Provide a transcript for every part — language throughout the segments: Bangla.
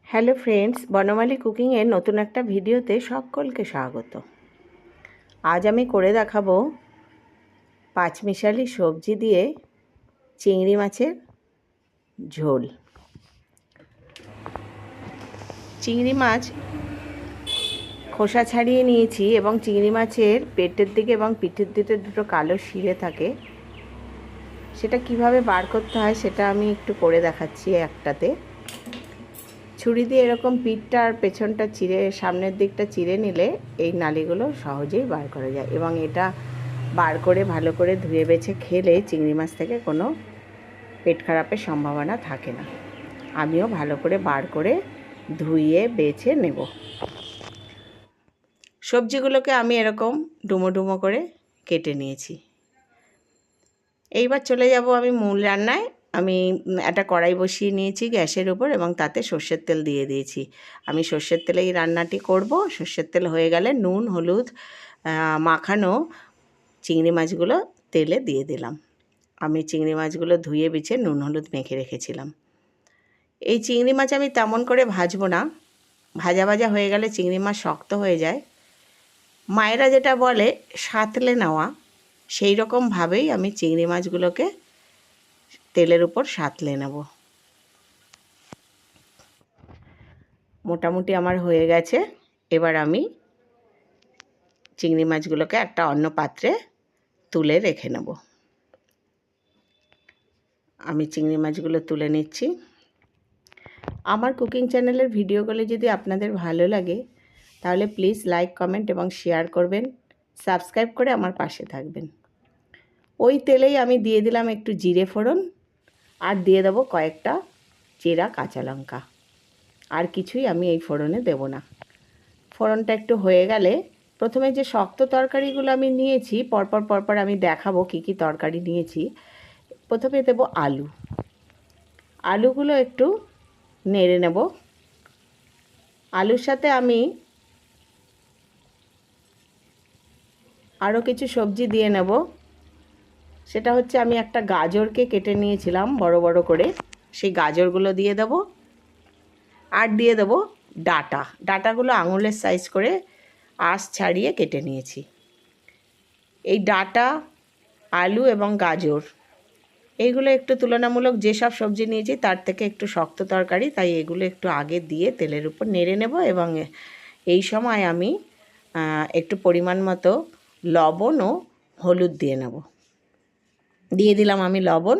হ্যালো ফ্রেন্ডস, বনমালী কুকিংয়ের নতুন একটা ভিডিওতে সকলকে স্বাগত। আজ আমি করে দেখাবো পাঁচমিশালি সবজি দিয়ে চিংড়ি মাছের ঝোল। চিংড়ি মাছ খোসা ছাড়িয়ে নিয়েছি এবং চিংড়ি মাছের পেটের দিকে এবং পিঠের দিকে দুটো কালো শিরে থাকে, সেটা কিভাবে বার করতে হয় সেটা আমি একটু করে দেখাচ্ছি। একটাতে ছুরি দিয়ে এরকম পিঠটা আর পেছনটা চিরে, সামনের দিকটা চিরে নিলে এই নালিগুলো সহজেই বার করা যায় এবং এটা বার করে ভালো করে ধুয়ে বেছে খেলে চিংড়ি মাছ থেকে কোনো পেট খারাপের সম্ভাবনা থাকে না। আমিও ভালো করে বার করে ধুয়ে বেছে নেব। সবজিগুলোকে আমি এরকম ডুমো ডুমো করে কেটে নিয়েছি। এইবার চলে যাব আমি মূল রান্নায়। আমি একটা কড়াই বসিয়ে নিয়েছি গ্যাসের উপর এবং তাতে সর্ষের তেল দিয়ে দিয়েছি। আমি সর্ষের তেলে এই রান্নাটি করব। সর্ষের তেল হয়ে গেলে নুন হলুদ মাখানো চিংড়ি মাছগুলো তেলে দিয়ে দিলাম। আমি চিংড়ি মাছগুলো ধুয়ে বেছে নুন হলুদ মেখে রেখেছিলাম। এই চিংড়ি মাছ আমি তেমন করে ভাজবো না, ভাজা ভাজা হয়ে গেলে চিংড়ি মাছ শক্ত হয়ে যায়। মায়েরা যেটা বলে সাঁতলে নেওয়া, সেই রকমভাবেই আমি চিংড়ি মাছগুলোকে তেলের উপর সাঁতলে নেব। মোটামুটি আমার হয়ে গেছে। এবার আমি চিংড়ি মাছগুলোকে একটা অন্য পাত্রে তুলে রেখে নেব। আমি চিংড়ি মাছগুলো তুলে নিচ্ছি। আমার কুকিং চ্যানেলের ভিডিওগুলো যদি আপনাদের ভালো লাগে তাহলে প্লিজ লাইক কমেন্ট এবং শেয়ার করবেন, সাবস্ক্রাইব করে আমার পাশে থাকবেন। ওই তেলেই আমি দিয়ে দিলাম একটু জিরে ফোড়ন আর দিয়ে দেবো কয়েকটা চেরা কাঁচা লঙ্কা। আর কিছুই আমি এই ফোড়নে দেব না। ফোড়নটা একটু হয়ে গেলে প্রথমে যে শক্ত তরকারিগুলো আমি নিয়েছি, পরপর আমি দেখাবো কি কি তরকারি নিয়েছি। প্রথমে দেব আলু। আলুগুলো একটু নেড়ে নেব। আলুর সাথে আমি আরও কিছু সবজি দিয়ে নেব। সেটা হচ্ছে আমি একটা গাজরকে কেটে নিয়েছিলাম বড় বড় করে, সেই গাজরগুলো দিয়ে দেব। আর দিয়ে দেব ডাটাগুলো আঙুলের সাইজ করে আঁশ ছাড়িয়ে কেটে নিয়েছি। এই ডাটা, আলু এবং গাজর এইগুলো একটু তুলনামূলক যেসব সবজি নিয়েছি তার থেকে একটু শক্ত তরকারি, তাই এগুলো একটু আগে দিয়ে তেলের উপর নেড়ে নেব। এবং এই সময় আমি একটু পরিমাণ মতো লবণ ও হলুদ দিয়ে নেব। দিয়ে দিলাম আমি লবণ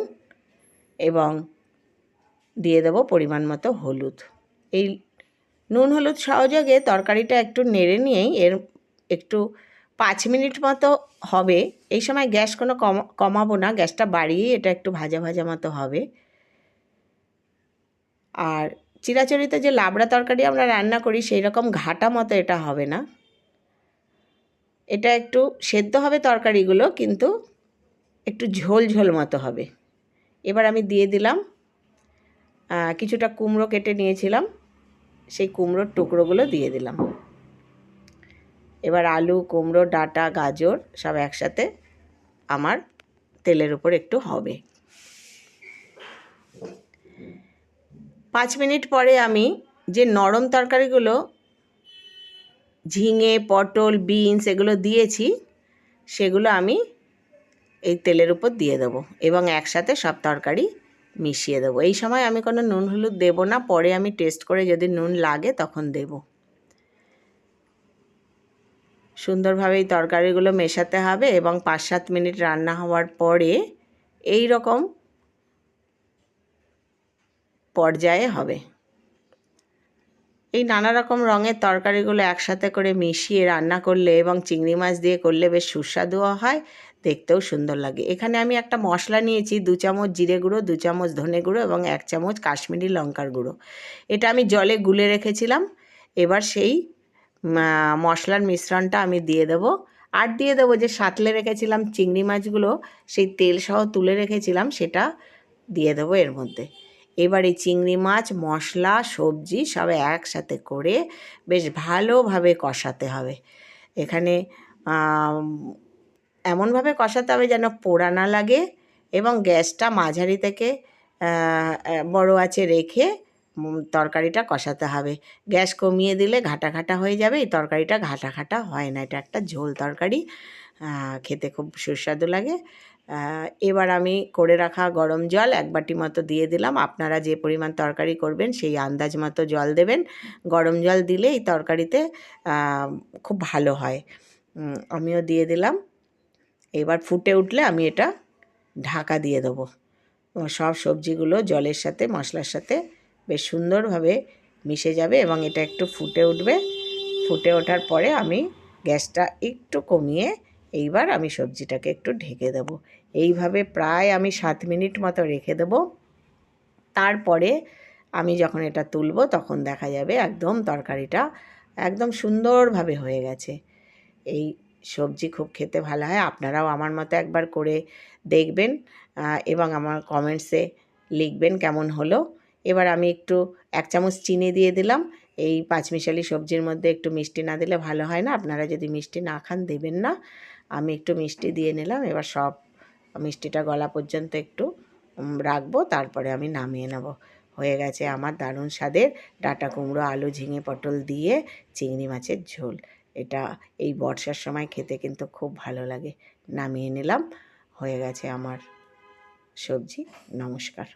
এবং দিয়ে দেব পরিমাণ মতো হলুদ। এই নুন হলুদ সহযোগে তরকারিটা একটু নেড়ে নিয়েই এর একটু 5 মিনিট মতো হবে। এই সময় গ্যাস কোনো কমাবো না, গ্যাসটা বাড়িয়েই এটা একটু ভাজা ভাজা মতো হবে। আর চিরাচরিত যে লাবড়া তরকারি আমরা রান্না করি সেই রকম ঘাটা মতো এটা হবে না। এটা একটু সেদ্ধ হবে তরকারিগুলো, কিন্তু একটু ঝোল ঝোল মতো হবে। এবার আমি দিয়ে দিলাম কিছুটা কুমড়ো কেটে নিয়েছিলাম, সেই কুমড়োর টুকরোগুলো দিয়ে দিলাম। এবার আলু, কুমড়ো, ডাঁটা, গাজর সব একসাথে আমার তেলের উপর একটু হবে। 5 মিনিট পরে আমি যে নরম তরকারিগুলো ঝিঙে, পটল, বিনস এগুলো দিয়েছি সেগুলো আমি এই তেলের উপর দিয়ে দেবো এবং একসাথে সব তরকারি মিশিয়ে দেবো। এই সময় আমি কোনো নুন হলুদ দেবো না, পরে আমি টেস্ট করে যদি নুন লাগে তখন দেব। সুন্দরভাবে এই তরকারিগুলো মেশাতে হবে এবং 5-7 মিনিট রান্না হওয়ার পরে এই রকম পর্যায়ে হবে। এই নানা রকম রঙের তরকারিগুলো একসাথে করে মিশিয়ে রান্না করলে এবং চিংড়ি মাছ দিয়ে করলে বেশ সুস্বাদুও হয়, দেখতেও সুন্দর লাগে। এখানে আমি একটা মশলা নিয়েছি, 2 চামচ জিরে গুঁড়ো, 2 চামচ ধনে গুঁড়ো এবং 1 চামচ কাশ্মীরি লঙ্কার গুঁড়ো। এটা আমি জলে গুলে রেখেছিলাম। এবার সেই মশলার মিশ্রণটা আমি দিয়ে দেব। আর দিয়ে দেবো যে সাঁতলে রেখেছিলাম চিংড়ি মাছগুলো, সেই তেল সহ তুলে রেখেছিলাম, সেটা দিয়ে দেবো এর মধ্যে। এবার এই চিংড়ি মাছ, মশলা, সবজি সব একসাথে করে বেশ ভালোভাবে কষাতে হবে। এখানে এমনভাবে কষাতে হবে যেন পোড়া না লাগে এবং গ্যাসটা মাঝারি থেকে বড় আঁচে রেখে তরকারিটা কষাতে হবে। গ্যাস কমিয়ে দিলে ঘাটা ঘাটা হয়ে যাবে, এই তরকারিটা ঘাটা ঘাটা হয় না, এটা একটা ঝোল তরকারি, খেতে খুব সুস্বাদু লাগে। এবার আমি করে রাখা গরম জল 1 বাটি মতো দিয়ে দিলাম। আপনারা যে পরিমাণ তরকারি করবেন সেই আন্দাজ মতো জল দেবেন। গরম জল দিলে এই তরকারিতে খুব ভালো হয়। আমিও দিয়ে দিলাম। এবার ফুটে উঠলে আমি এটা ঢাকা দিয়ে দেবো। সব সবজিগুলো জলের সাথে মশলার সাথে বেশ সুন্দরভাবে মিশে যাবে এবং এটা একটু ফুটে উঠবে। ফুটে ওঠার পরে আমি গ্যাসটা একটু কমিয়ে এইবার আমি সবজিটাকে একটু ঢেকে দেবো। এইভাবে প্রায় আমি 7 মিনিট মতো রেখে দেবো। তারপরে আমি যখন এটা তুলব তখন দেখা যাবে একদম তরকারিটা একদম সুন্দরভাবে হয়ে গেছে। এই সবজি খুব খেতে ভালো হয়, আপনারাও আমার মতো একবার করে দেখবেন এবং আমার কমেন্টসে লিখবেন কেমন হলো। এবার আমি একটু 1 চামচ চিনি দিয়ে দিলাম। এই পাঁচমিশালি সবজির মধ্যে একটু মিষ্টি না দিলে ভালো হয় না, আপনারা যদি মিষ্টি না খান দেবেন না। আমি একটু মিষ্টি দিয়ে নিলাম। এবার সব মিষ্টিটা গলা পর্যন্ত একটু রাখবো, তারপরে আমি নামিয়ে নেব। হয়ে গেছে আমার দারুণ স্বাদের ডাঁটা কুমড়ো, আলু, ঝিঙে, পটল দিয়ে চিংড়ি মাছের ঝোল। এটা এই বর্ষার সময় খেতে কিন্তু খুব ভালো লাগে। নামিয়ে নিলাম। হয়ে গেছে আমার সবজি। নমস্কার।